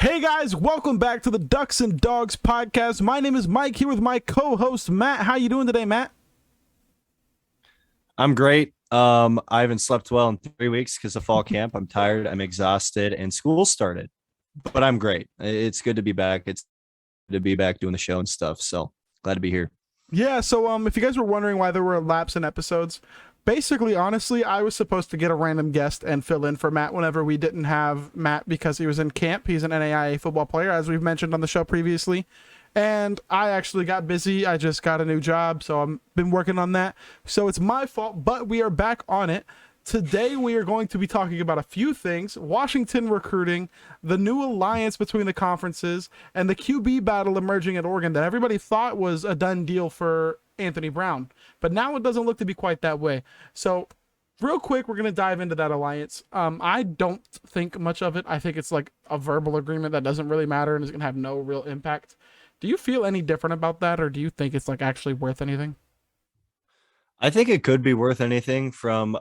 Hey guys, welcome back to the Ducks and Dogs podcast. My name is Mike, here with my co-host Matt. How you doing today, Matt? I'm great. I haven't slept well in 3 weeks because of fall camp. I'm tired. I'm exhausted, and school started. But I'm great. It's good to be back. It's good to be back doing the show and stuff. So glad to be here. Yeah, so if you guys were wondering why there were lapse in episodes, basically, honestly, I was supposed to get a random guest and fill in for Matt whenever we didn't have Matt because he was in camp. He's an NAIA football player, as we've mentioned on the show previously. And I actually got busy. I just got a new job, so I've been working on that. So it's my fault, but we are back on it. Today we are going to be talking about a few things: Washington recruiting, the new alliance between the conferences, and the QB battle emerging at Oregon that everybody thought was a done deal for Anthony Brown. But now it doesn't look to be quite that way. So real quick, we're going to dive into that alliance. I don't think much of it. I think it's like a verbal agreement that doesn't really matter and is going to have no real impact. Do you feel any different about that, or do you think it's like actually worth anything? I think it could be worth anything from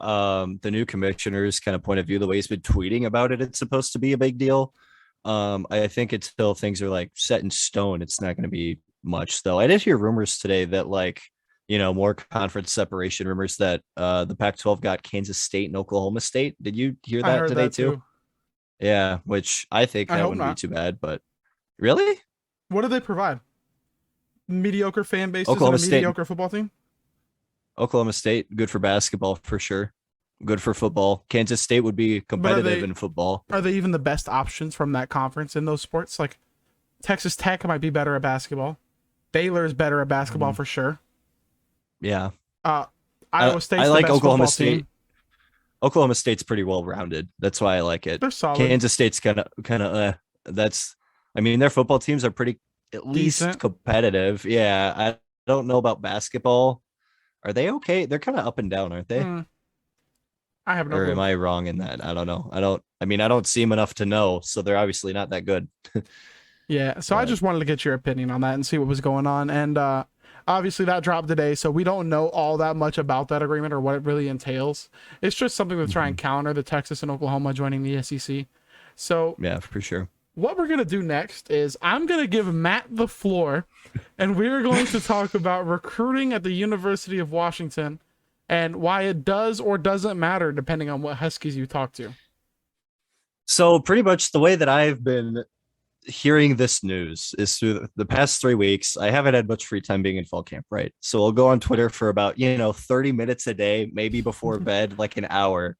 the new commissioner's kind of point of view. The way he's been tweeting about it, it's supposed to be a big deal. I think until things are like set in stone, it's not going to be much. Though I did hear rumors today that more conference separation rumors that the Pac-12 got Kansas State and Oklahoma State. Did you hear I that heard today that too? too. Yeah, which I think I that hope wouldn't be not. too bad. But really, What do they provide? Mediocre fan bases and a Oklahoma State, mediocre football team? Oklahoma State, good for basketball for sure. Good for football. Kansas State would be But competitive in football. are they even the best options from that conference in those sports? Like Texas Tech might be better at basketball. Baylor's better at basketball Mhm. for sure. Yeah, Uh, I, Iowa I State's the like best Oklahoma football State. team. Oklahoma State's pretty well rounded. That's why I like it. They're solid, Kansas State's kind of that's. I mean, their football teams are pretty at least decent. competitive. Yeah, I don't know about basketball. Are they okay? They're kind of up and down, aren't they? Mm, I have no Or am clue. I wrong in that? I don't know. I don't. I mean, I don't see them enough to know, so they're obviously not that good. Yeah, so I But just wanted to get your opinion on that and see what was going on. And obviously that dropped today, so we don't know all that much about that agreement or what it really entails. It's just something to try and mhm. counter the Texas and Oklahoma joining the SEC. So Yeah, for sure. what we're gonna do next is I'm gonna give Matt the floor, and we're going to talk about recruiting at the University of Washington and why it does or doesn't matter depending on what Huskies you talk to. So pretty much the way that I've been hearing this news is through the past 3 weeks. I haven't had much free time being in fall camp, right? So I'll go on Twitter for about 30 minutes a day, maybe before bed, like an hour.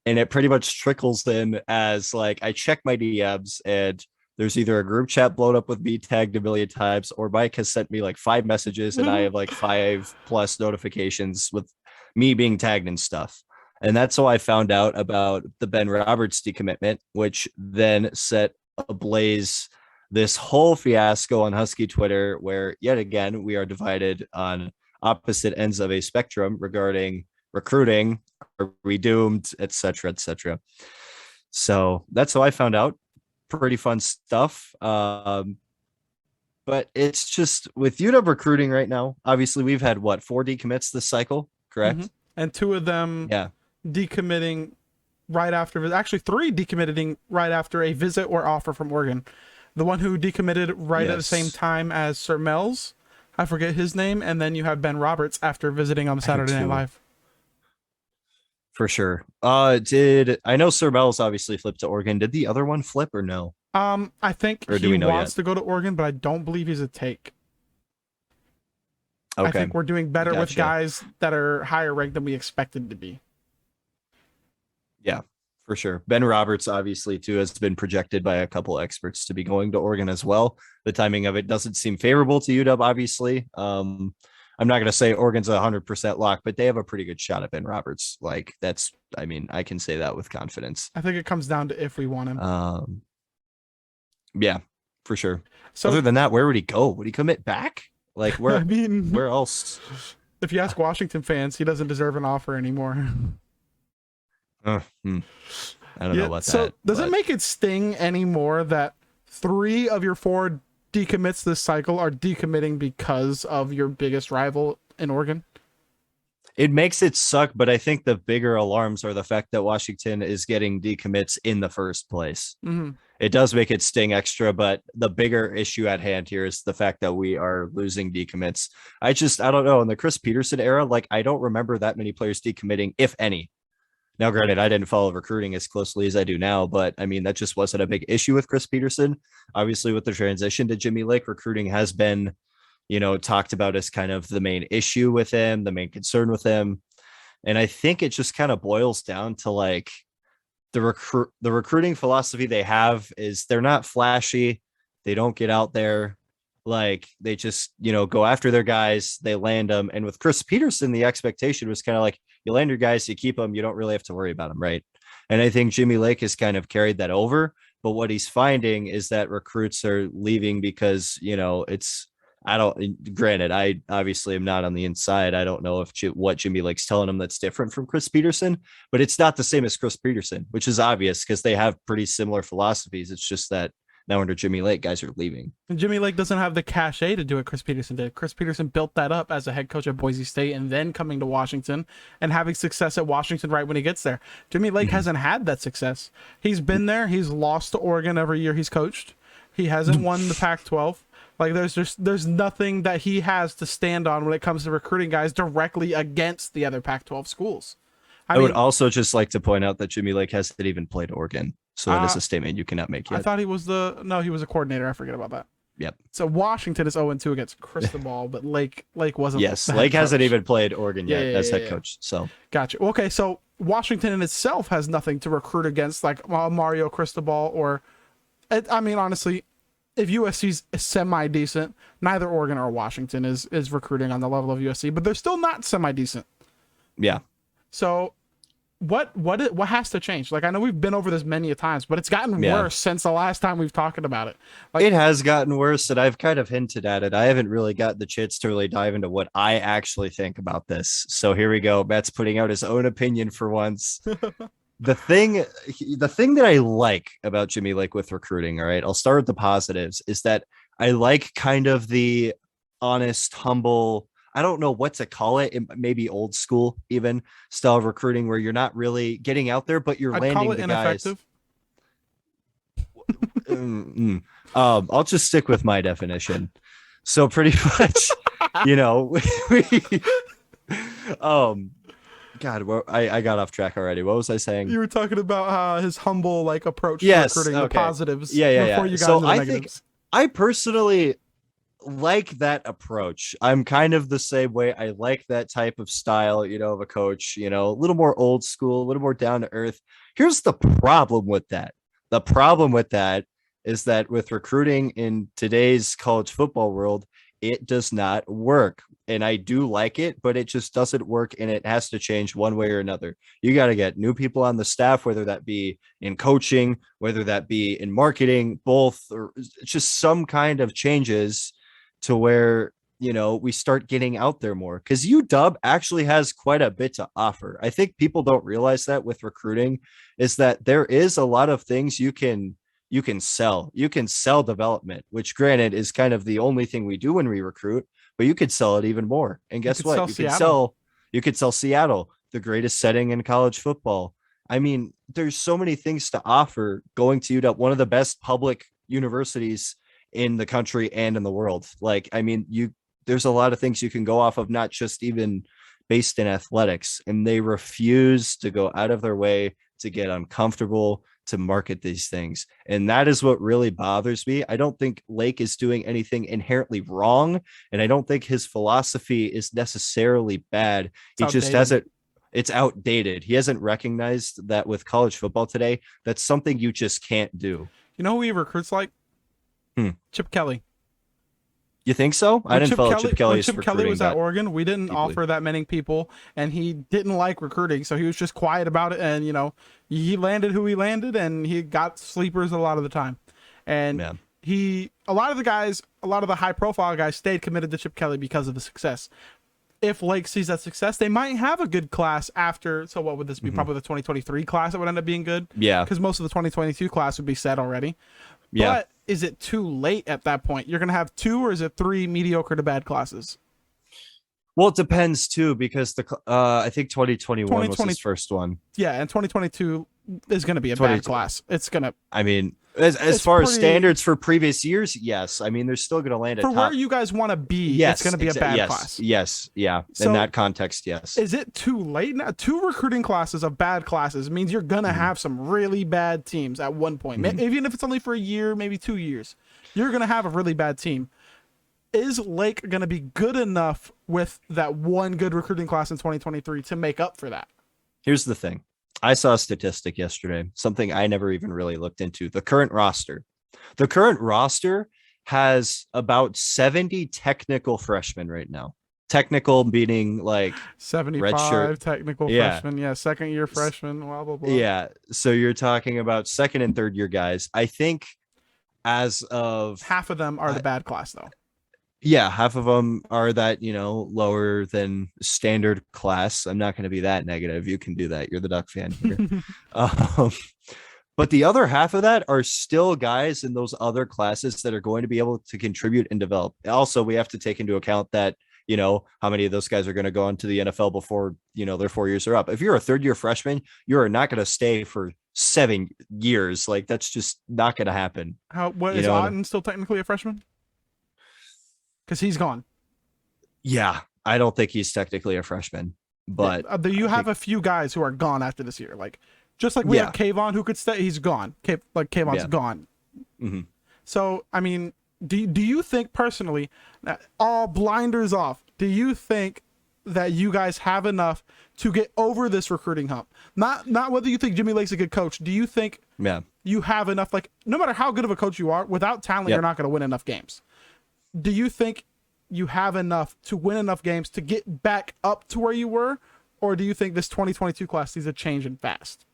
And it pretty much trickles in as like I check my DMs and there's either a group chat blown up with me tagged a million times, or Mike has sent me like 5 messages and I have like 5+ notifications with me being tagged and stuff. And that's how I found out about the Ben Roberts decommitment, which then set ablaze this whole fiasco on Husky Twitter, where yet again we are divided on opposite ends of a spectrum regarding recruiting, are we doomed, etc., etc. So that's how I found out. Pretty fun stuff. But it's just with UW recruiting right now. Obviously, we've had what, 4 decommits this cycle, hmm correct? And two of them Yeah, decommitting right after, actually three decommitting right after a visit or offer from Oregon. The one who decommitted right at the same yes, time as Sir Mel's, I forget his name, and then you have Ben Roberts after visiting on I do Saturday Night too. Live. For sure. Did I know Sir Bell's obviously flipped to Oregon? Did the other one flip or no? I think Or do he we know yet? wants to go to Oregon, but I don't believe he's a take. I Okay, think we're doing better with gotcha. guys that are higher ranked than we expected to be. Yeah, for sure. Ben Roberts, obviously, too, has been projected by a couple experts to be going to Oregon as well. The timing of it doesn't seem favorable to UW, obviously. I'm not going to say Oregon's 100% lock, but they have a pretty good shot at Ben Roberts. Like, that's, I mean, I can say that with confidence. I think it comes down to if we want him. Um, yeah, for sure. Other So, than that, where would he go? Would he commit back? Like, I mean, where else? if you ask Washington fans, he doesn't deserve an offer anymore. Uh, hmm. I don't know Yeah. about So that, does it but make it sting anymore that three of your four decommits this cycle are decommitting because of your biggest rival in Oregon? It makes it suck, but I think the bigger alarms are the fact that Washington is getting decommits in the first place. Hmm. It does make it sting extra, but the bigger issue at hand here is the fact that we are losing decommits. I don't know. In the Chris Peterson era, like I don't remember that many players decommitting, if any. Now, granted, I didn't follow recruiting as closely as I do now, but I mean, that just wasn't a big issue with Chris Peterson. Obviously, with the transition to Jimmy Lake, recruiting has been, talked about as kind of the main issue with him, the main concern with him. And I think it just kind of boils down to like the recruiting philosophy they have is they're not flashy. They don't get out there. Like they just, go after their guys, they land them. And with Chris Peterson, the expectation was kind of like you land your guys, you keep them, you don't really have to worry about them, right? And I think Jimmy Lake has kind of carried that over. But what he's finding is that recruits are leaving because, I don't, granted, I obviously am not on the inside. I don't know if what Jimmy Lake's telling him that's different from Chris Peterson, but it's not the same as Chris Peterson, which is obvious because they have pretty similar philosophies. It's just that now under Jimmy Lake, guys are leaving. And Jimmy Lake doesn't have the cachet to do what Chris Peterson did. Chris Peterson built that up as a head coach at Boise State and then coming to Washington and having success at Washington right when he gets there. Jimmy Lake hasn't had that success. He's been there. He's lost to Oregon every year he's coached. He hasn't won the Pac-12. Like there's nothing that he has to stand on when it comes to recruiting guys directly against the other Pac-12 schools. I would also just like to point out that Jimmy Lake hasn't even played Oregon. So that is a statement you cannot make yet. I thought he was he was a coordinator. I forget about that. Yep. So Washington is 0-2 against Cristobal, but Lake wasn't. Yes, Lake hasn't even played Oregon yet as head coach. So gotcha. Okay, so Washington in itself has nothing to recruit against, like Mario Cristobal or, I mean, honestly, if USC's semi-decent, neither Oregon or Washington is recruiting on the level of USC, but they're still not semi-decent. Yeah. So what has to change? Like, I know we've been over this many a times, but it's gotten worse since the last time we've talked about it. Like, it has gotten worse, and I've kind of hinted at it. I haven't really got the chance to really dive into what I actually think about this. So here we go. Matt's putting out his own opinion for once. The thing that I like about Jimmy Lake with recruiting, all right, I'll start with the positives, is that I like kind of the honest, humble, I don't know what to call it, maybe old school even style of recruiting where you're not really getting out there, but you're landing call it the ineffective. Guys. I'll just stick with my definition. So pretty much, God, I got off track already. What was I saying? You were talking about his humble approach to recruiting, the positives. Yeah. You got so into the I negatives. think I personally like that approach. I'm kind of the same way. I like that type of style, of a coach, a little more old school, a little more down to earth. Here's the problem with that. The problem with that is that with recruiting in today's college football world, it does not work. And I do like it, but it just doesn't work, and it has to change one way or another. You got to get new people on the staff, whether that be in coaching, whether that be in marketing, both, or just some kind of changes to where, we start getting out there more, because UW actually has quite a bit to offer. I think people don't realize that with recruiting is that there is a lot of things you can sell. You can sell development, which granted is kind of the only thing we do when we recruit, but you could sell it even more. And guess what? You could sell Seattle, the greatest setting in college football. I mean, there's so many things to offer going to UW, one of the best public universities in the country and in the world. Like, I mean, there's a lot of things you can go off of, not just even based in athletics, and they refuse to go out of their way to get uncomfortable to market these things. And that is what really bothers me. I don't think Lake is doing anything inherently wrong, and I don't think his philosophy is necessarily bad. It's outdated. He hasn't recognized that with college football today, that's something you just can't do. You know who he recruits like? Chip Kelly. You think so? I didn't follow Chip Kelly's recruiting. Chip Kelly was at Oregon, we didn't deeply offer that many people, and he didn't like recruiting, so he was just quiet about it. And he landed who he landed, and he got sleepers a lot of the time. And a lot of the high profile guys stayed committed to Chip Kelly because of the success. If Lake sees that success, they might have a good class after. So what would this be? Probably the 2023 class that would end up being good. Yeah, because most of the 2022 class would be set already. Yeah. But is it too late at that point? You're going to have 2 or is it 3 mediocre to bad classes? Well, it depends too because I think 2021 was 2020, his first one. yeah, and 2022 is going to be a 20 bad class. It's going to, I mean, as it's far as pretty, standards for previous years, yes. I mean, they're still going to land for at where top. you guys want to be, it's going Yes, to be a bad yes, class. yes, yeah. In So that context, yes. is it too late now? Two recruiting classes of bad classes means you're going to Mhm, have some really bad teams at one point. mhm. Even if it's only for a year, maybe 2 years, you're going to have a really bad team. Is Lake going to be good enough with that one good recruiting class in 2023 to make up for that? Here's the thing. I saw a statistic yesterday, something I never even really looked into. The current roster. The current roster has about 70 technical freshmen right now. Technical meaning like redshirt. 75 technical Yeah. freshmen. Yeah, second year freshmen, blah, blah, blah. Yeah. So you're talking about second and third year guys. I think as of Half of them are the I- bad class, though. yeah, half of them are that, lower than standard class. I'm not going to be that negative. You can do that. You're the Duck fan here. Um, but the other half of that are still guys in those other classes that are going to be able to contribute and develop. Also, we have to take into account that, how many of those guys are going to go into the NFL before, their 4 years are up. If you're a third year freshman, you're not going to stay for 7 years. Like that's just not going to happen. What You is know, Otten still technically a freshman? Because he's gone. yeah, I don't think he's technically a freshman, but You I have think, a few guys who are gone after this year. Like, just like we yeah, have Kayvon who could stay, he's gone. Kayvon's yeah. gone. Mhm. So, I mean, do you think personally, all blinders off, do you think that you guys have enough to get over this recruiting hump? Not whether you think Jimmy Lake's a good coach. Do you think Yeah. you have enough, like, no matter how good of a coach you are, without talent, Yep. you're not going to win enough games. Do you think you have enough to win enough games to get back up to where you were? Or do you think this 2022 class needs a change and fast?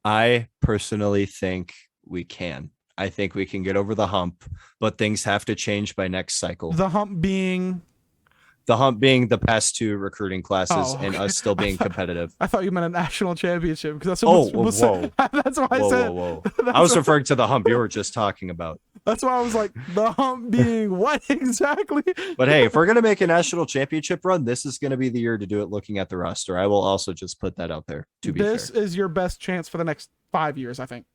I personally think we can. I think we can get over the hump, but things have to change by next cycle. The hump being, The hump being the past two recruiting classes oh, and okay. us still being competitive. I thought you meant a national championship because that's Oh, what people whoa. say. That's why I Whoa, said. whoa, whoa. That's I was why- referring to the hump you were just talking about. That's why I was like, the hump being what exactly? But hey, if we're going to make a national championship run, this is going to be the year to do it looking at the roster. I will also just put that out there to be This fair. is your best chance for the next 5 years, I think.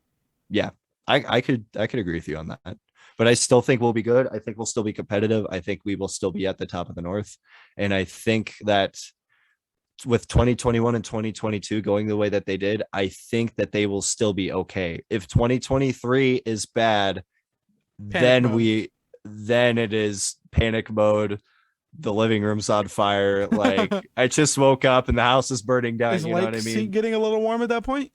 Yeah, I could agree with you on that. But I still think we'll be good. I think we'll still be competitive. I think we will still be at the top of the North. And I think that with 2021 and 2022 going the way that they did, I think that they will still be okay. If 2023 is bad, then it is panic mode. The living room's on fire. Like I just woke up and the house is burning down. Is You know what I Lake's mean? seat getting a little warm at that point?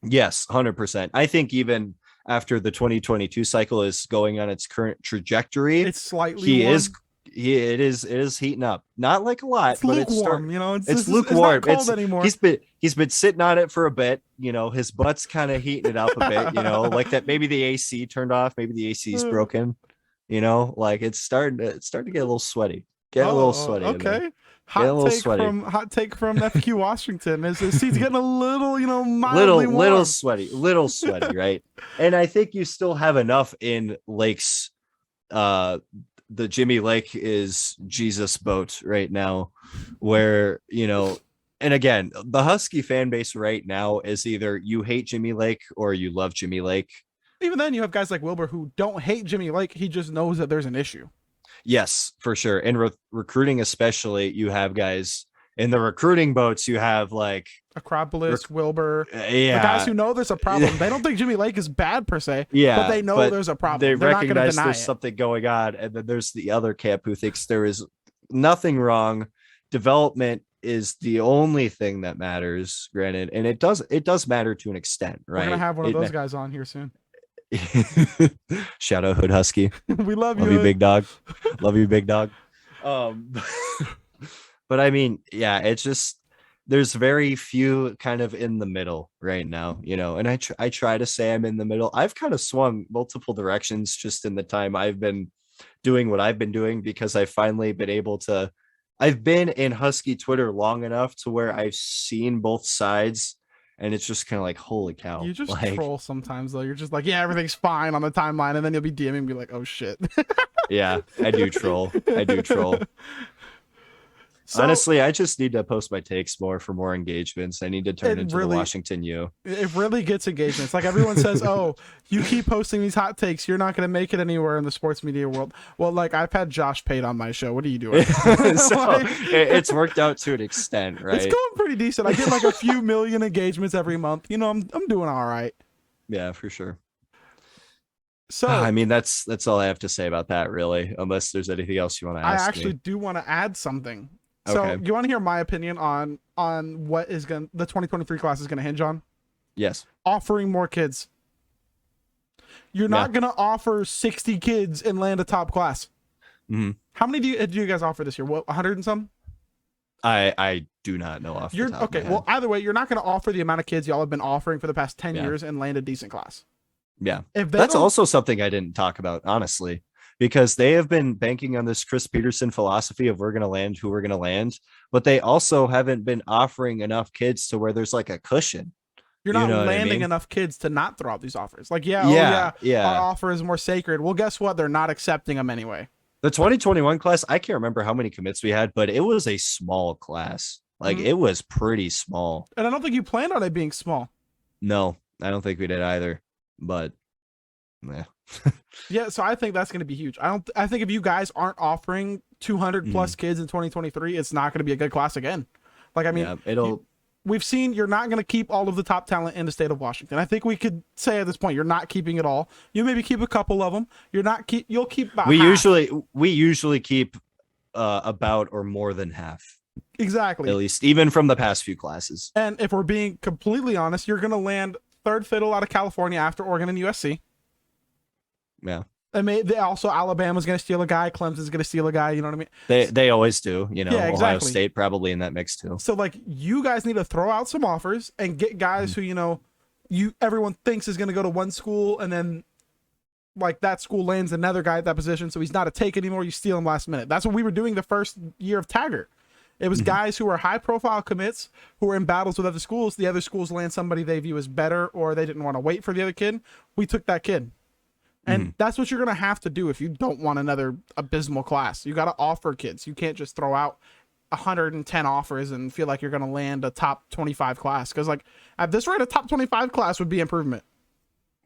Yes, 100%. I think even after the 2022 cycle is going on its current trajectory, It's slightly warm. it is heating up. Not like a lot, It's but lukewarm. it's lukewarm. It's not cold anymore. He's been sitting on it for a bit. His butt's kind of heating it up a bit. Like that. Maybe the AC turned off. Maybe the AC's broken. Like it's starting to get a little sweaty. Get a little sweaty. Okay. Get a little sweaty. Hot take from FQ Washington is his seat's getting a little, mildly warm. little sweaty, right? And I think you still have enough in Lake's the Jimmy Lake is Jesus boat right now, where and again, the Husky fan base right now is either you hate Jimmy Lake or you love Jimmy Lake. Even then, you have guys like Wilbur who don't hate Jimmy Lake. He just knows that there's an issue. Yes, for sure. And recruiting, especially, you have guys in the recruiting boats. You have like Acropolis, Wilbur, yeah, the guys who know there's a problem. They don't think Jimmy Lake is bad per se, yeah, but they know there's a problem. They They're not gonna recognize deny there's it. something going on, and then there's the other camp who thinks there is nothing wrong. Development is the only thing that matters. Granted, and it does matter to an extent, right? We're gonna have one of those guys on here soon. Shout out Hood Husky. We love you, Love you, big dog. Love you, big dog. But I mean, yeah, it's just there's very few kind of in the middle right now, and I try to say I'm in the middle. I've kind of swung multiple directions just in the time I've been doing what I've been doing because I've finally been able to. I've been in Husky Twitter long enough to where I've seen both sides. And it's just kind of like, holy cow. You just troll sometimes, though. You're just like, yeah, everything's fine on the timeline. And then you'll be DMing and be like, oh, shit. Yeah, I do troll. So Honestly, I just need to post my takes more for more engagements. I need to turn it into the really Washington U. it really gets engagement. It's like everyone says, "Oh, you keep posting these hot takes, you're not going to make it anywhere in the sports media world." Well, like I've had Josh Pate on my show. What are you doing? So Like, it's worked out to an extent, it's right? going pretty decent. I get like a few million engagements every month. You know, I'm doing all right. Yeah, for sure. So I mean, that's all I have to say about that, really. Unless there's anything else you want to I ask actually me. do want to add something. So Okay. you want to hear my opinion on what is going the 2023 class is going to hinge on? Yes. Offering more kids. You're Yeah. not going to offer 60 kids and land a top class. Mhm. How many do you guys offer this year? What, 100 and some? I do not know off the You're top okay. of my Well, head. either way, you're not going to offer the amount of kids y'all have been offering for the past 10 Yeah. years and land a decent class. Yeah. If they That's don't, also something I didn't talk about, honestly, because they have been banking on this Chris Peterson philosophy of we're going to land who we're going to land, but they also haven't been offering enough kids to where there's like a cushion. you're You not know what I landing mean? enough kids to not throw out these offers. Like, yeah, oh Yeah. yeah, our Yeah. offer is more sacred. Well, guess what? They're not accepting them anyway. The 2021 class, I can't remember how many commits we had, but it was a small class. Like Mhm. it was pretty small. And I don't think you planned on it being small. No, I don't think we did either. But yeah. Yeah, so I think that's going to be huge. I think if you guys aren't offering 200 plus Mhm. kids in 2023, it's not going to be a good class again. Like, I mean, Yeah, it'll we've seen you're not going to keep all of the top talent in the state of Washington. I think we could say at this point you're not keeping it all. You maybe keep a couple of them. You'll keep about we half. usually keep about or more than half, Exactly. at least even from the past few classes. And if we're being completely honest, you're going to land third fiddle out of California after Oregon and USC. Yeah. Also Alabama's going to steal a guy, Clemson's going to steal a guy, you know what I mean? They always do, you know. Yeah, Ohio exactly. State probably in that mix too. So like you guys need to throw out some offers and get guys who, you know, everyone thinks is going to go to one school, and then like that school lands another guy at that position, so he's not a take anymore. You steal him last minute. That's what we were doing the first year of Taggart. It was guys who were high profile commits who were in battles with other schools. The other schools land somebody they view as better, or they didn't want to wait for the other kid. We took that kid. And that's what you're going to have to do if you don't want another abysmal class. You got to offer kids. You can't just throw out 110 offers and feel like you're going to land a top 25 class. Because like at this rate, a top 25 class would be improvement.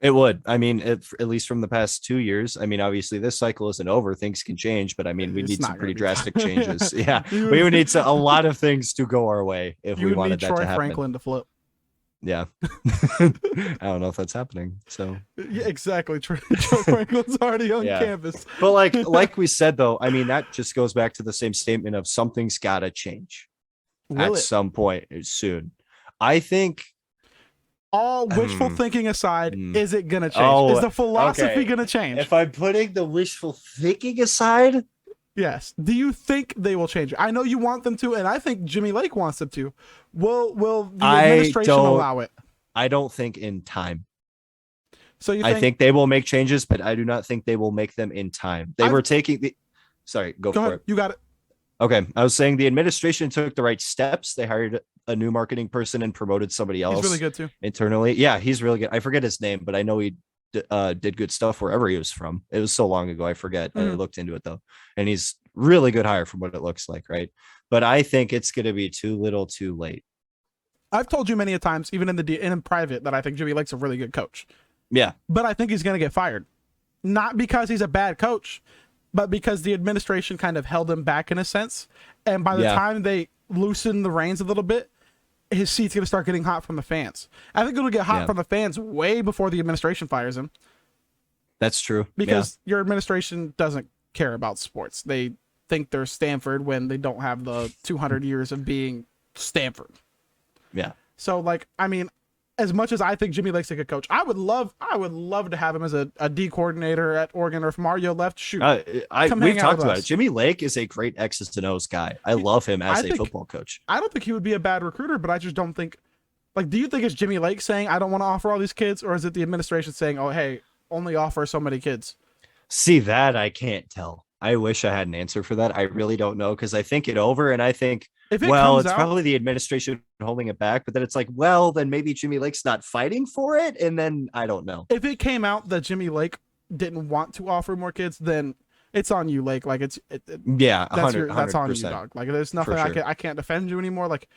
It would. I mean, at least from the past 2 years. I mean, obviously this cycle isn't over. Things can change, but I mean, we It's need not some gonna pretty be drastic fun. changes. Yeah, You we would- would need a lot of things to go our way if You we would wanted need that Troy to happen. Franklin to flip. Yeah. I don't know if that's happening. So, Yeah, exactly. Troy Franklin's already on Yeah. campus. but like we said though, I mean, that just goes back to the same statement of something's got to change Will at it? some point soon. I think All wishful thinking aside, is it going to change? Oh, Is the philosophy okay. going to change? if I'm putting the wishful thinking aside, Yes. Do you think they will change it? I know you want them to, and I think Jimmy Lake wants them to. Will the administration allow it? I don't think in time. So you I think they will make changes, but I do not think they will make them in time. They I've- were taking the. Sorry, go go for ahead. it. You got it. Okay, I was saying the administration took the right steps. They hired a new marketing person and promoted somebody else He's really good too. internally. Yeah, he's really good. I forget his name, but I know he did good stuff wherever he was from. It was so long ago, I forget. I looked into it though, and he's really good hire from what it looks like, right? But I think it's going to be too little, too late. I've told you many a times, even in private, that I think Jimmy Lake's a really good coach. Yeah, But I think he's going to get fired. Not because he's a bad coach, but because the administration kind of held him back in a sense. And by the Yeah. time they loosen the reins a little bit, his seat's going to start getting hot from the fans. I think it'll get hot Yeah. from the fans way before the administration fires him, that's true. because your administration doesn't care about sports. They think they're Stanford when they don't have the 200 years of being Stanford. Yeah. So, like, I mean, as much as I think Jimmy Lake's a good coach, I would love to have him as a D coordinator at Oregon, or if Mario left, shoot. Come We've hang out talked with about us. it. Jimmy Lake is a great X's and O's guy. I love him as I a think- football coach. I don't think he would be a bad recruiter, but I just don't think. Like, do you think it's Jimmy Lake saying, I don't want to offer all these kids, or is it the administration saying, oh, hey, only offer so many kids? See, that I can't tell. I wish I had an answer for that. I really don't know, because I think it over and I think, If it well, comes it's out, probably the administration holding it back, but then it's like, well, then maybe Jimmy Lake's not fighting for it. And then I don't know. if it came out that Jimmy Lake didn't want to offer more kids, then it's on you, Lake. Like Yeah, that's on you, 100%. dog. Like there's For nothing sure. I can't defend you anymore. Like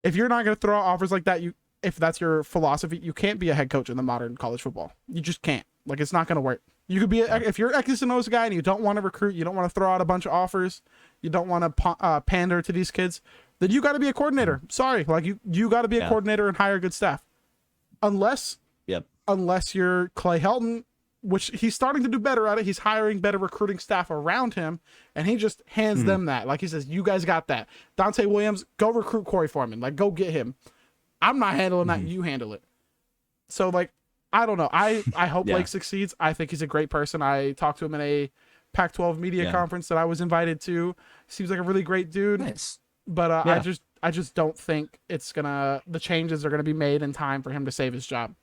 if you're not gonna throw out offers like that, if that's your philosophy, you can't be a head coach in the modern college football. You just can't. Like it's not gonna work. You could be Yeah. if you're X's and O's guy and you don't want to recruit, you don't want to throw out a bunch of offers, you don't want to pander to these kids, then you got to be a coordinator. Sorry, like you got to be a Yeah. coordinator and hire good staff. Unless Yep. you're Clay Helton, which he's starting to do better at it. He's hiring better recruiting staff around him, and he just hands them that. Like he says, "You guys got that." Dante Williams, go recruit Corey Foreman. Like go get him. I'm not handling that. You handle it. So like, I don't know. I hope Yeah. Lake succeeds. I think he's a great person. I talked to him in a Pac-12 media conference that I was invited to. Seems like a really great dude. Nice. But Yeah. I just don't think the changes are gonna be made in time for him to save his job.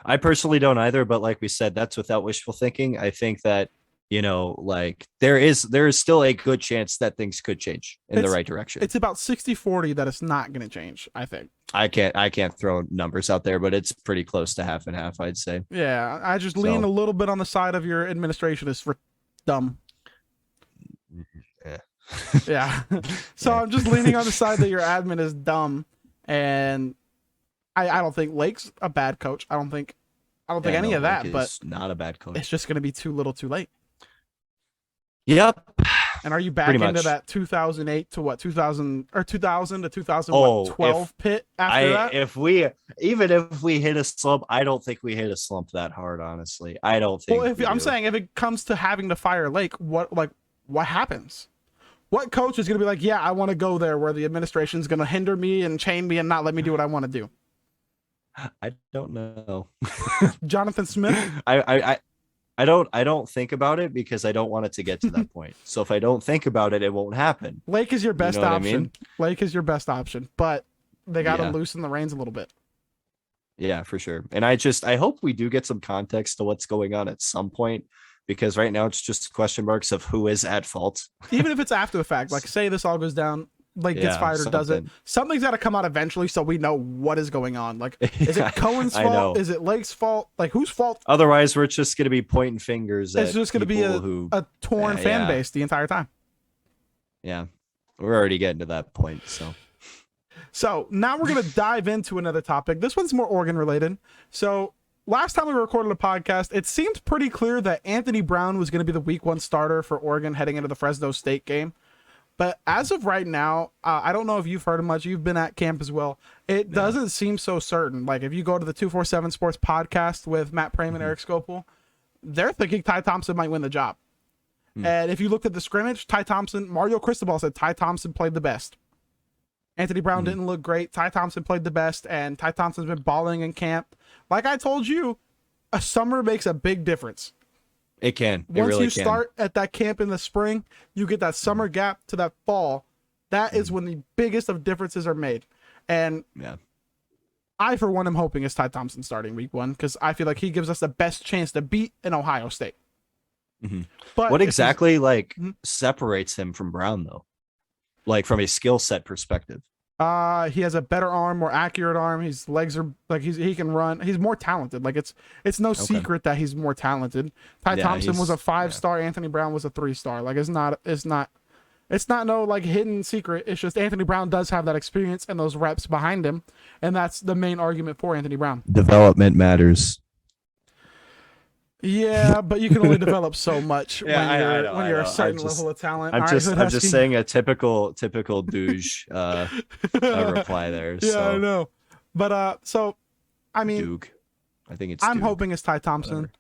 I personally don't either, but like we said, that's without wishful thinking. I think that, like there is still a good chance that things could change in the right direction. It's about 60-40 that it's not going to change, I think. I can't throw numbers out there, but it's pretty close to half and half, I'd say. Yeah, I just lean a little bit on the side of your administration is for dumb. Yeah. Yeah. So I'm just leaning on the side that your admin is dumb, and I don't think Lake's a bad coach. I don't think any of that, but not a bad coach. it's just going to be too little too late. Yep. And are you back into that 2008 to what 2000 to 2012 pit after that? If we hit a slump, I don't think we hit a slump that hard, honestly. I don't think. Well, I'm saying if it comes to having to fire Lake, what happens? What coach is going to be like, yeah, I want to go there where the administration is going to hinder me and chain me and not let me do what I want to do? I don't know. Jonathan Smith? I don't think about it because I don't want it to get to that point. So if I don't think about it, it won't happen. Lake is your best option. I mean? Lake is your best option, but they got to loosen the reins a little bit. Yeah, for sure. And I hope we do get some context to what's going on at some point, because right now it's just question marks of who is at fault. Even if it's after the fact, like say this all goes down, Lake gets fired or doesn't. Something's got to come out eventually so we know what is going on. Like, is it Cohen's fault? Is it Lake's fault? Like, whose fault? Otherwise, we're just going to be pointing fingers at It's just going to be a torn fan base the entire time. Yeah. We're already getting to that point, So now we're going to dive into another topic. This one's more Oregon related. So last time we recorded a podcast, it seemed pretty clear that Anthony Brown was going to be the week 1 starter for Oregon heading into the Fresno State game. But as of right now, I don't know if you've heard much. You've been at camp as well. It doesn't seem so certain. Like if you go to the 247 Sports podcast with Matt Prame and Eric Scopel, they're thinking Ty Thompson might win the job. And if you looked at the scrimmage, Mario Cristobal said Ty Thompson played the best. Anthony Brown didn't look great. Ty Thompson played the best, and Ty Thompson's been balling in camp. Like I told you, a summer makes a big difference. It can. Once you start at that camp in the spring, you get that summer gap to that fall. That is when the biggest of differences are made. And I, for one, am hoping it's Ty Thompson starting week 1 because I feel like he gives us the best chance to beat an Ohio State. But what exactly separates him from Brown, though? Like from a skill set perspective? He has a better arm, more accurate arm. His legs are like he can run. He's more talented. Like it's no secret that he's more talented. Ty Thompson was a 5-star. Anthony Brown was a 3-star. Like it's not no like hidden secret. It's just Anthony Brown does have that experience and those reps behind him, and that's the main argument for Anthony Brown. Development matters. Yeah, but you can only develop so much when you're a certain level of talent. I'm just saying a typical douche reply there. Yeah, so. I know. But so I mean Duke. I think it's I'm Duke. hoping it's Ty Thompson. Whatever.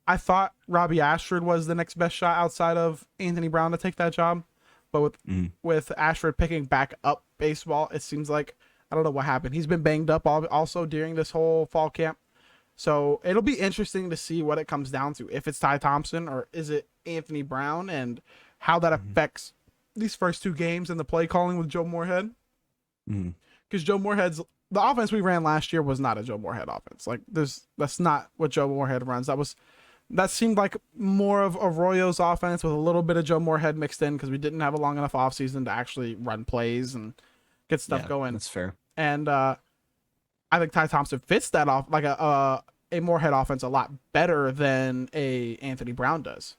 I thought Robbie Ashford was the next best shot outside of Anthony Brown to take that job. But with Ashford picking back up baseball, it seems like I don't know what happened. He's been banged up also during this whole fall camp. So it'll be interesting to see what it comes down to. If it's Ty Thompson or is it Anthony Brown and how that affects these first 2 games and the play calling with Joe Moorhead. Because Joe Moorhead's the offense we ran last year was not a Joe Moorhead offense. Like that's not what Joe Moorhead runs. That seemed like more of Arroyo's offense with a little bit of Joe Moorhead mixed in because we didn't have a long enough offseason to actually run plays and get stuff going. That's fair. And I think Ty Thompson fits that off like a Moorhead offense a lot better than a Anthony Brown does.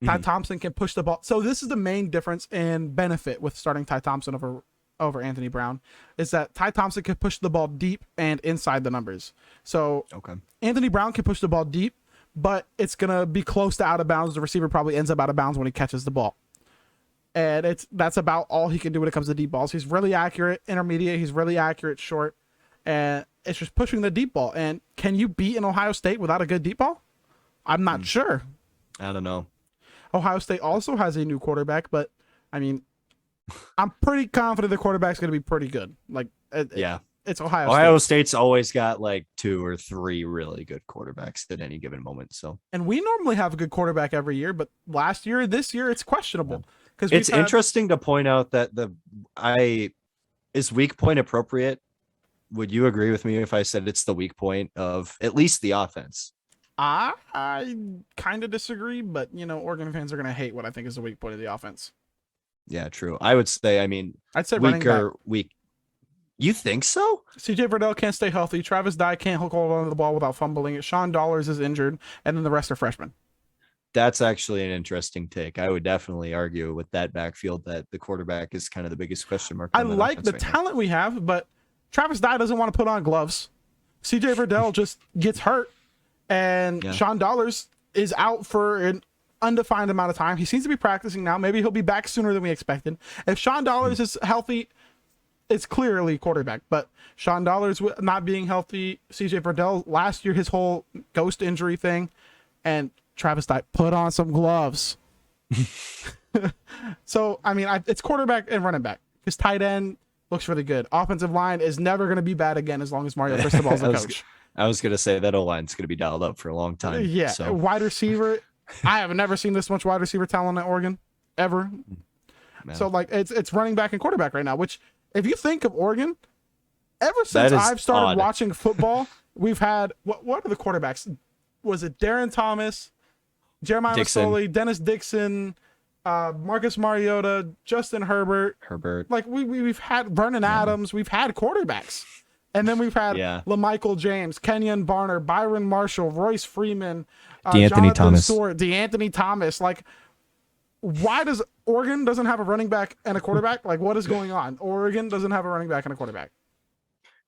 Ty Mhm. Thompson can push the ball. So this is the main difference and benefit with starting Ty Thompson over Anthony Brown, is that Ty Thompson can push the ball deep and inside the numbers. So Okay. Anthony Brown can push the ball deep, but it's gonna be close to out of bounds. The receiver probably ends up out of bounds when he catches the ball. And that's about all he can do when it comes to deep balls. He's really accurate intermediate. He's really accurate short, and it's just pushing the deep ball. And can you beat an Ohio State without a good deep ball? I'm not sure. I don't know. Ohio State also has a new quarterback, but I mean, I'm pretty confident the quarterback's going to be pretty good. Like, Yeah. it's Ohio Ohio State. State's always got like 2 or 3 really good quarterbacks at any given moment. So And we normally have a good quarterback every year, but this year, it's questionable. Because it's interesting to point out that is weak point appropriate? Would you agree with me if I said it's the weak point of at least the offense? I kind of disagree, but Oregon fans are going to hate what I think is the weak point of the offense. Yeah, true. I would say, I mean, I'd say running back. Weak. You think so? CJ Verdell can't stay healthy. Travis Dye can't hold on to the ball without fumbling it. Sean Dollars is injured, and then the rest are freshmen. That's actually an interesting take. I would definitely argue with that backfield that the quarterback is kind of the biggest question mark. I like the talent we have, but Travis Dye doesn't want to put on gloves. CJ Verdell just gets hurt, and Sean Dollars is out for an undefined amount of time. He seems to be practicing now. Maybe he'll be back sooner than we expected. If Sean Dollars is healthy, it's clearly quarterback. But Sean Dollars not being healthy, CJ Verdell last year, his whole ghost injury thing, and Travis Dye put on some gloves. So, I mean, it's quarterback and running back. His tight end looks really good. Offensive line is never going to be bad again as long as Mario Cristobal's the coach. I was going to say that O-line's going to be dialed up for a long time. Yeah. So. Wide receiver. I have never seen this much wide receiver talent at Oregon ever. Man. So, like, it's running back and quarterback right now, which, if you think of Oregon, ever since I've started watching football, we've had, what are the quarterbacks? Was it Darren Thomas, Jeremiah Masoli, Dennis Dixon, Marcus Mariota, Justin Herbert. Like, we've had Vernon Adams. We've had quarterbacks. And then we've had LaMichael James, Kenyon Barner, Byron Marshall, Royce Freeman, DeAnthony Thomas. Like, why does Oregon doesn't have a running back and a quarterback? Like, what is going on? Oregon doesn't have a running back and a quarterback.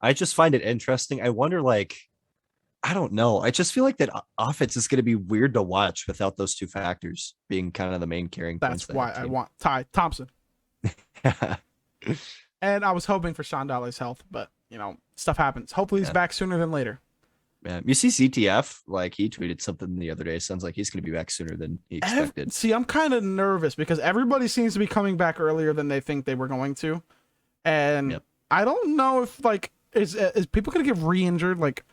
I just find it interesting. I wonder, like, I don't know. I just feel like that offense is going to be weird to watch without those two factors being kind of the main carrying points. That's why I want Ty Thompson. And I was hoping for Sean Dolly's health, but stuff happens. Hopefully he's back sooner than later. Yeah, you see CTF, like, he tweeted something the other day. Sounds like he's going to be back sooner than he expected. See, I'm kind of nervous because everybody seems to be coming back earlier than they think they were going to, and I don't know if, like, is people going to get re-injured? Like,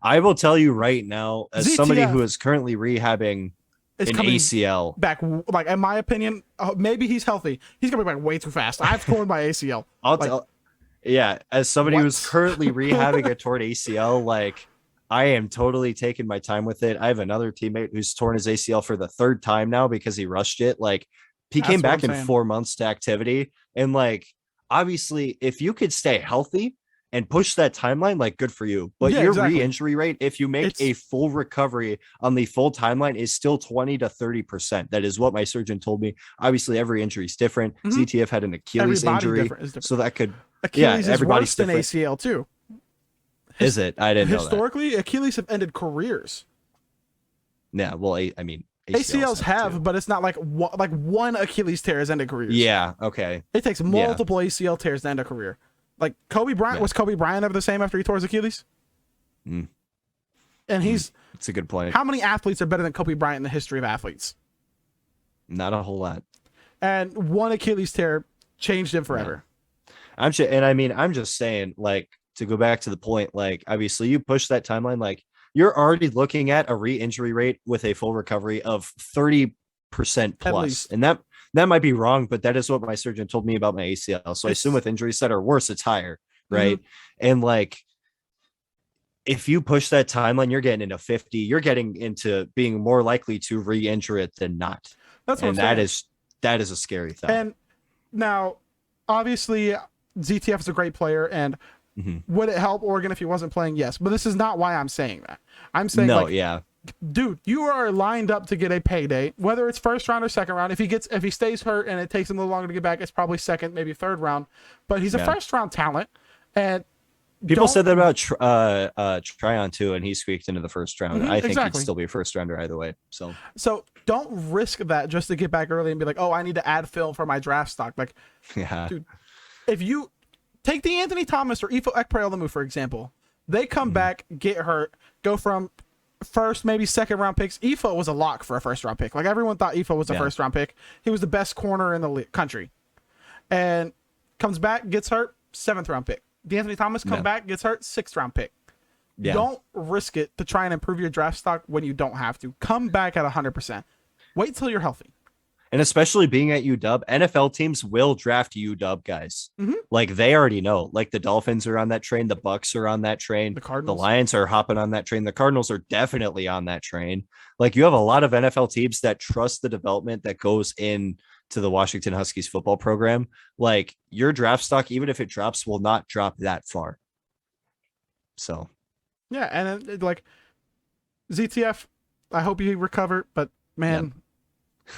I will tell you right now, as somebody who is currently rehabbing an ACL back, like, in my opinion, maybe he's healthy. He's going to be back way too fast. I've torn my ACL. Yeah, as somebody who's currently rehabbing a torn ACL, like, I am totally taking my time with it. I have another teammate who's torn his ACL for the 3rd time now because he rushed it. Like, he came back in 4 months to activity. And, like, obviously, if you could stay healthy and push that timeline, like, good for you. But your re-injury rate, if you make a full recovery on the full timeline, is still 20 to 30%. That is what my surgeon told me. Obviously, every injury is different. CTF had an Achilles injury, so that could... Achilles is worse than ACL too. Is it? I didn't know that. Historically, Achilles have ended careers. Yeah, well, I mean, ACLs have, but it's not like one Achilles tear has ended careers. Yeah, okay. It takes multiple ACL tears to end a career. Like, Kobe Bryant, was Kobe Bryant ever the same after he tore his Achilles? And it's a good point. How many athletes are better than Kobe Bryant in the history of athletes? Not a whole lot. And one Achilles tear changed him forever. I'm just saying, like, to go back to the point, like, obviously you push that timeline, like, you're already looking at a re-injury rate with a full recovery of 30% plus. And that might be wrong, but that is what my surgeon told me about my ACL. So I assume with injuries that are worse, it's higher. Right. And, like, if you push that timeline, you're getting into 50, you're getting into being more likely to re-injure it than not. That's what that is a scary thing. And now, obviously, ZTF is a great player, and would it help Oregon if he wasn't playing? Yes, but this is not why I'm saying that. I'm saying, dude, you are lined up to get a payday, whether it's first round or second round. If he stays hurt and it takes him a little longer to get back, it's probably second, maybe third round. But he's a first round talent, and people said that about Tryon too, and he squeaked into the first round. I think he'd still be a first rounder either way. So don't risk that just to get back early and be like, oh, I need to add film for my draft stock. Like, dude, if you take the Anthony Thomas or Ifo Ekpre-Olemu, for example, they come back, get hurt, go from first, maybe second round picks. Ifo was a lock for a first round pick. Like, everyone thought Ifo was a first round pick. He was the best corner in the country, and comes back, gets hurt, seventh round pick. D'Anthony Thomas come back, gets hurt, sixth round pick. Don't risk it to try and improve your draft stock when you don't have to. Come back at 100%. Wait till you're healthy. And especially being at UW, NFL teams will draft UW guys. Like, they already know. Like, the Dolphins are on that train. The Bucks are on that train. The Lions are hopping on that train. The Cardinals are definitely on that train. Like, you have a lot of NFL teams that trust the development that goes in to the Washington Huskies football program. Like, your draft stock, even if it drops, will not drop that far. So, yeah. And like, ZTF, I hope you recover, but man,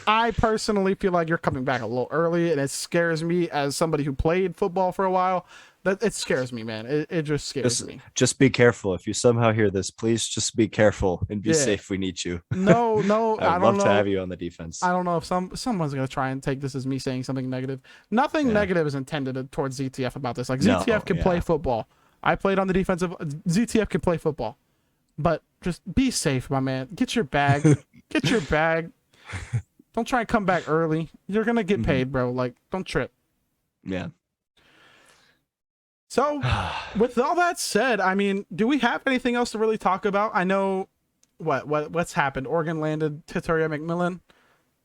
I personally feel like you're coming back a little early, and it scares me as somebody who played football for a while. That it scares me, man. It just scares me. Just be careful. If you somehow hear this, please just be careful and be safe. We need you. No, I would love to have you on the defense. I don't know if someone's gonna try and take this as me saying something negative. Nothing negative is intended towards ZTF about this. Like, ZTF can play football. I played on the defensive. ZTF can play football, but just be safe, my man. Get your bag. Get your bag. Don't try and come back early. You're gonna get paid, bro. Like, don't trip. Yeah. So, with all that said, I mean, do we have anything else to really talk about? I know what's happened. Oregon landed Titaria McMillan.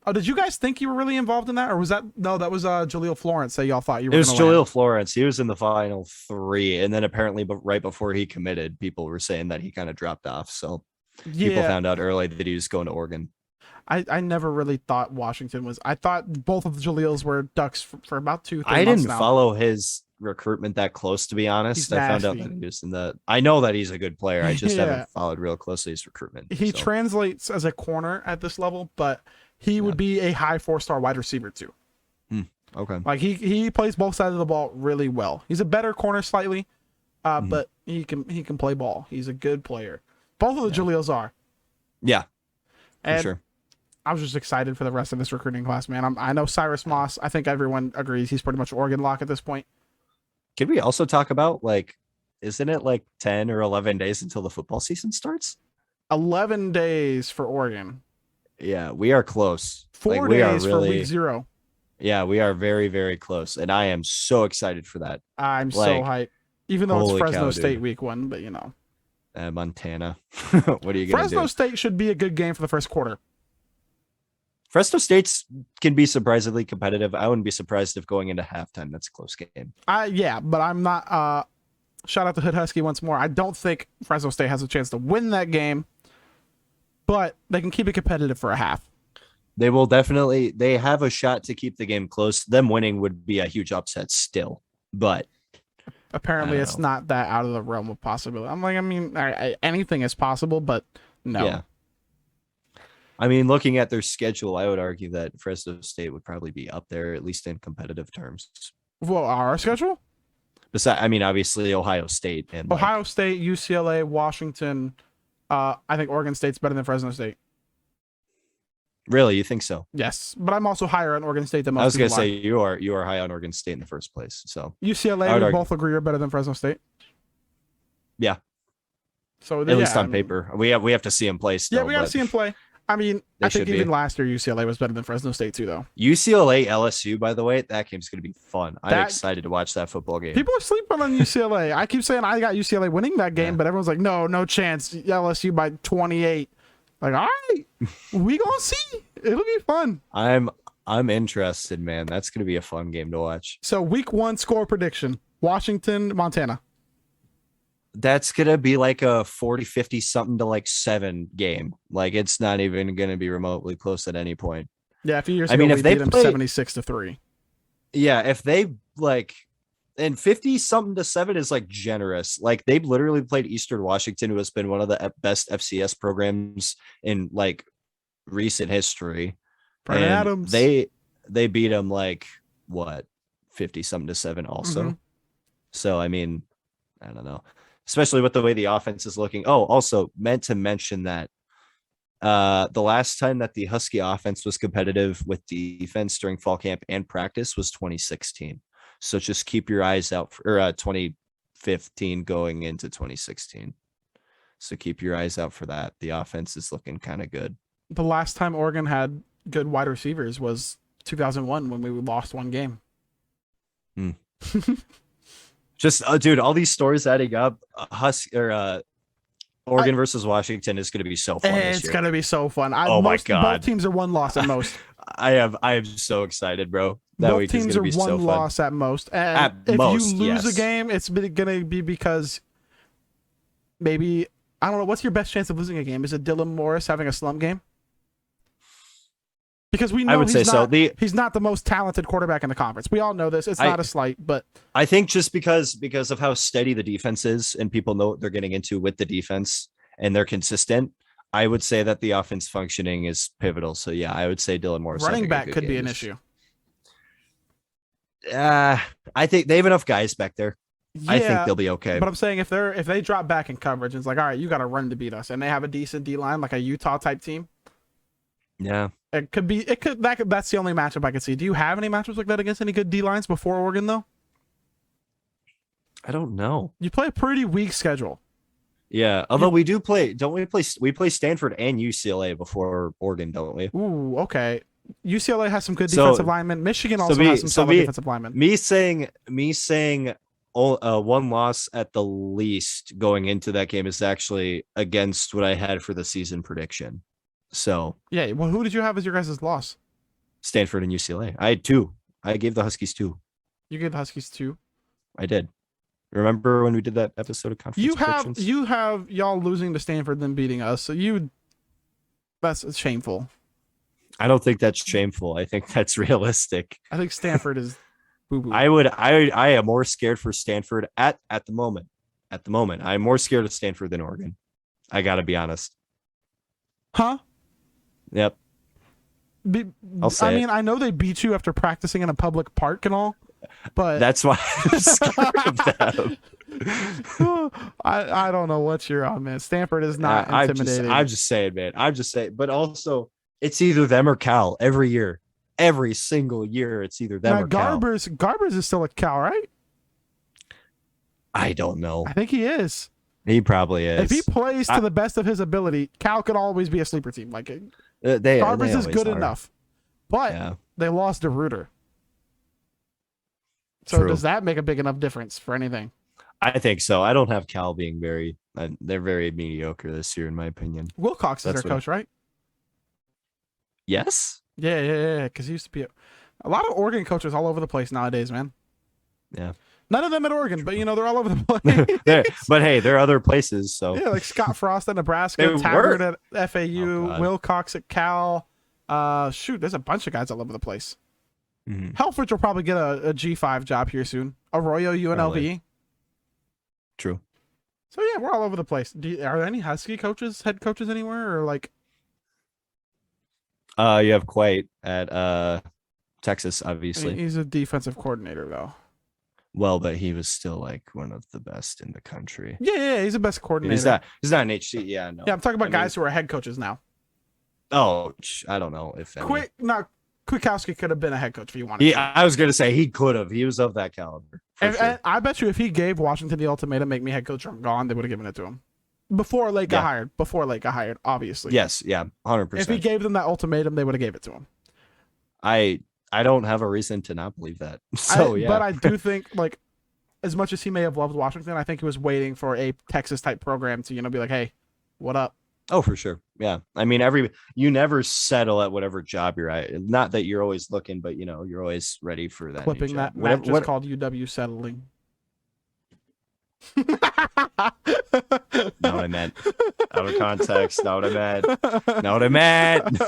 Oh, did you guys think you were really involved in that, or was that that was Jaleel Florence that y'all thought you were? It was Jaleel Florence. He was in the final three, and then apparently, but right before he committed, people were saying that he kind of dropped off. So people found out early that he was going to Oregon. I never really thought Washington was. I thought both of the Jaleels were Ducks for about 2-3 months. I didn't follow his recruitment that close, to be honest. I found out that he was in the. I know that he's a good player. I just haven't followed real closely his recruitment. He translates as a corner at this level, but he would be a high 4-star wide receiver too. Okay. Like, he plays both sides of the ball really well. He's a better corner slightly, but he can play ball. He's a good player. Both of the Jaleels are. Yeah. And for sure. I was just excited for the rest of this recruiting class, man. I know Cyrus Moss. I think everyone agrees he's pretty much Oregon lock at this point. Can we also talk about, like, isn't it like 10 or 11 days until the football season starts? 11 days for Oregon. Yeah, we are close. 4 days for week 0. Yeah, we are very, very close. And I am so excited for that. I'm so hyped. Even though it's Fresno State week 1, but you know. Montana. What are you going to do? Fresno State should be a good game for the first quarter. Fresno State's can be surprisingly competitive. I wouldn't be surprised if going into halftime, that's a close game. Yeah, but I'm not. Shout out to Hood Husky once more. I don't think Fresno State has a chance to win that game, but they can keep it competitive for a half. They will definitely. They have a shot to keep the game close. Them winning would be a huge upset still, but apparently it's not that out of the realm of possibility. I mean, anything is possible, but no. Yeah. I mean, looking at their schedule, I would argue that Fresno State would probably be up there, at least in competitive terms. Well, our schedule? Besides, I mean, obviously Ohio State and Ohio State, UCLA, Washington. I think Oregon State's better than Fresno State. Really, you think so? Yes, but I'm also higher on Oregon State than most. I was going to say you are high on Oregon State in the first place. So UCLA, we both agree are better than Fresno State. Yeah. So at least on paper, we have to see him play. Still, yeah, we got to see him play. I mean, I think even last year UCLA was better than Fresno State too, though. UCLA LSU, by the way, that game's going to be fun. I'm excited to watch that football game. People are sleeping on UCLA. I keep saying I got UCLA winning that game, but everyone's like, no chance. LSU by 28. Like, all right, we gonna see. It'll be fun. I'm interested, man. That's going to be a fun game to watch. So week 1 score prediction: Washington, Montana. That's going to be like a 40-50 something to like 7 game. Like, it's not even going to be remotely close at any point. Yeah, a few years ago, if they beat them 76-3. Yeah, if they like And 50 something to 7 is like generous. Like they've literally played Eastern Washington, who has been one of the best FCS programs in like recent history. Vernon And Adams. they beat them like what 50 something to 7 also. Mhm. So I mean, I don't know. Especially with the way the offense is looking. Oh, also meant to mention that the last time that the Husky offense was competitive with defense during fall camp and practice was 2016. So just keep your eyes out for 2015 going into 2016. So keep your eyes out for that. The offense is looking kind of good. The last time Oregon had good wide receivers was 2001 when we lost one game. Hmm. Just dude, all these stories adding up. Oregon versus Washington is going to be so fun this It's year. gonna be so fun. My god, Both teams are one loss at most. I am so excited, bro. That Both week is teams going to are be so one fun. loss at most. And At if most, you lose a yes. game, it's gonna be because maybe, I don't know. What's your best chance of losing a game? Is it Dylan Morris having a slump game? Because we know I would say so. He's not the most talented quarterback in the conference. We all know this. It's not a slight, but I think just because of how steady the defense is and people know what they're getting into with the defense and they're consistent, I would say that the offense functioning is pivotal. So yeah, I would say Dylan Morris running back could be an issue. I think they have enough guys back there. Yeah, I think they'll be okay. But I'm saying if they drop back in coverage and it's like, all right, you got to run to beat us, and they have a decent D line like a Utah type team. Yeah, that's the only matchup I could see. Do you have any matchups like that against any good D lines before Oregon though? I don't know. You play a pretty weak schedule. Yeah, although we do play, don't we play? We play Stanford and UCLA before Oregon, don't we? Ooh, okay. UCLA has some good defensive linemen. Michigan also has some solid defensive linemen. Me saying one loss at the least going into that game is actually against what I had for the season prediction. So yeah, well, who did you have as your guys' loss? Stanford and UCLA. I had 2. I gave the Huskies 2. You gave the Huskies 2. I did. Remember when we did that episode of conference predictions? You have y'all losing to Stanford then beating us. So that's shameful. I don't think that's shameful. I think that's realistic. I think Stanford is boo-boo. I am more scared for Stanford at the moment. At the moment, I'm more scared of Stanford than Oregon. I got to be honest. Huh? Yep. I'll say I mean, I know they beat you after practicing in a public park and all, but that's why I'm scared of them. I don't know what you're on, man. Stanford is not intimidating. I'm just saying, man. I'm just saying. But also, it's either them or Cal every year. Every single year, it's either them or Cal. Garbers is still a Cal, right? I don't know. I think he is. He probably is. If he plays to the best of his ability, Cal could always be a sleeper team. Like Garbers is good enough, but they lost to Reuter. So True. Does that make a big enough difference for anything? I think so. I don't have Cal being they're very mediocre this year, in my opinion. Wilcox is their coach, right? Yes. Yeah. Because he used to be a lot of Oregon coaches all over the place nowadays, man. Yeah. None of them at Oregon, but they're all over the place. But hey, there are other places. So yeah, like Scott Frost at Nebraska, Taggart at FAU, Wilcox at Cal. There's a bunch of guys all over the place. Mm-hmm. Helfrich will probably get a G5 job here soon. Arroyo, UNLV. Probably. True. So yeah, we're all over the place. Are there any Husky head coaches anywhere, or like? You have Quite at Texas, obviously. He's a defensive coordinator though. Well, but he was still like one of the best in the country. Yeah, he's the best coordinator. He's not an HC. Yeah, no. Yeah, I'm talking about guys who are head coaches now. Oh, I don't know if Kwiatkowski could have been a head coach if he wanted. Yeah, I was gonna say he could have. He was of that caliber. And I bet you if he gave Washington the ultimatum, make me head coach or I'm gone, they would have given it to him. Before Lake got hired. Obviously. Yes, yeah, 100%. If he gave them that ultimatum, they would have gave it to him. I don't have a reason to not believe that. So But I do think, like, as much as he may have loved Washington, I think he was waiting for a Texas type program to, be like, hey, what up? Oh, for sure. Yeah. I mean, you never settle at whatever job you're at. Not that you're always looking, but you're always ready for that. Clipping that Matt just called UW settling. Not what I meant. Out of context. Not what I meant. Not what I meant.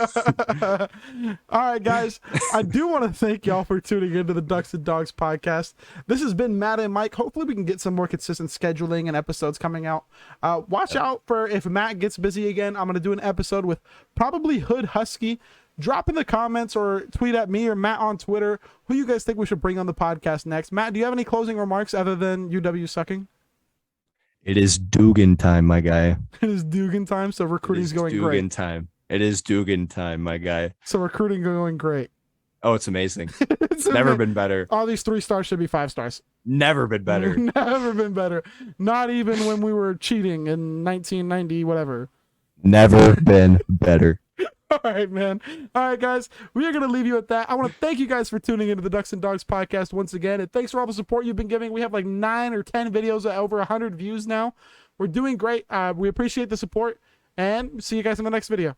All right, guys. I do want to thank y'all for tuning into the Ducks and Dogs podcast. This has been Matt and Mike. Hopefully we can get some more consistent scheduling and episodes coming out. Watch out for if Matt gets busy again. I'm going to do an episode with probably Hood Husky. Drop in the comments or tweet at me or Matt on Twitter who you guys think we should bring on the podcast next. Matt, do you have any closing remarks other than UW sucking? It is Dugan time, my guy. It is Dugan time, so recruiting's going great. Dugan time. It is Dugan time, my guy. So recruiting going great. Oh, it's amazing. It's never been better. All these 3 stars should be 5 stars. Never been better. Never been better. Not even when we were cheating in 1990, whatever. Never been better. All right, man. All right, guys. We are going to leave you at that. I want to thank you guys for tuning into the Ducks and Dogs podcast once again. And thanks for all the support you've been giving. We have like 9 or 10 videos at over 100 views now. We're doing great. We appreciate the support. And see you guys in the next video.